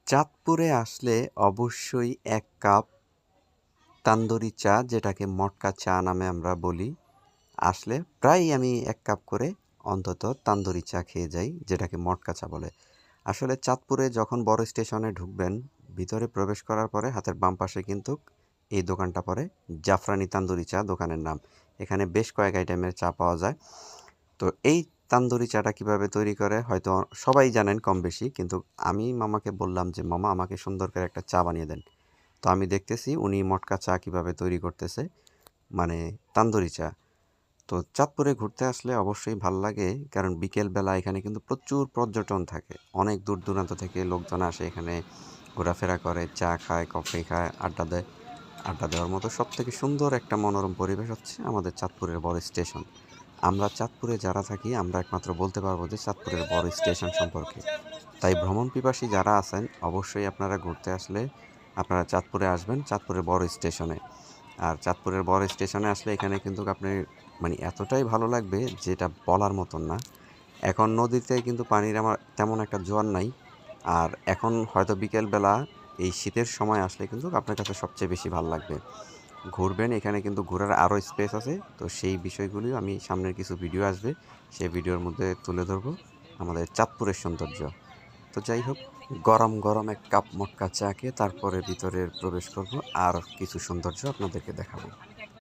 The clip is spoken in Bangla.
চাঁদপুরে আসলে অবশ্যই ১ কাপ তান্দুরি চা, যেটাকে মটকা চা নামে আমরা বলি, আসলে প্রায়ই আমি ১ কাপ করে অন্তত তান্দুরি চা খেয়ে যাই, যেটাকে মটকা চা বলে। আসলে চাঁদপুরে যখন বড় স্টেশনে ঢুকবেন, ভিতরে প্রবেশ করার পরে হাতের বাম পাশে কিন্তু এই দোকানটা পড়ে, জাফরানি তান্দুরি চা দোকানের নাম। এখানে বেশ কয়েক আইটেমের চা পাওয়া যায়। তো এই তান্দুরি চাটা কিভাবে তৈরি করে হয়তো সবাই জানেন কম বেশি, কিন্তু আমি মামাকে বললাম যে, "মামা আমাকে সুন্দর করে একটা চা বানিয়ে দেন।" তো আমি দেখতেছি উনি মটকা চা কিভাবে তৈরি করতেছে, মানে তান্দুরি চা। তো চাঁদপুরে ঘুরতে আসলে অবশ্যই ভাল লাগে, কারণ বিকেলবেলা এখানে কিন্তু প্রচুর পর্যটন থাকে। অনেক দূর দূরান্ত থেকে লোকজন আসে এখানে, ঘোরাফেরা করে, চা খায়, কফি খায়, আড্ডা দেয়। আড্ডা দেওয়ার মতো সবথেকে সুন্দর একটা মনোরম পরিবেশ হচ্ছে আমাদের চাঁদপুরের বড় স্টেশন। আমরা চাঁদপুরে যারা থাকি আমরা একমাত্র বলতে পারবো যে চাঁদপুরের বড় স্টেশন সম্পর্কে। তাই ভ্রমণ পিপাসী যারা আছেন অবশ্যই আপনারা ঘুরতে আসলে আপনারা চাঁদপুরে আসবেন, চাঁদপুরের বড় স্টেশনে। আর চাঁদপুরের বড় স্টেশনে আসলে এখানে কিন্তু আপনি মানে এতটাই ভালো লাগবে যেটা বলার মতন না। এখন নদীতে কিন্তু পানির আমার তেমন একটা জোয়ার নাই। আর এখন হয়তো বিকেলবেলা এই শীতের সময় আসলে কিন্তু আপনার কাছে সবচেয়ে বেশি ভাল লাগবে। ঘুরবেন, এখানে কিন্তু ঘোরার আরও স্পেস আছে। তো সেই বিষয়গুলিও আমি সামনের কিছু ভিডিও আসবে, সেই ভিডিওর মধ্যে তুলে ধরবো আমাদের চাঁদপুরের সৌন্দর্য। তো যাই হোক, গরম গরম ১ কাপ মটকা চা খেয়ে তারপরে ভিতরে প্রবেশ করব আর কিছু সৌন্দর্য আপনাদেরকে দেখাবো।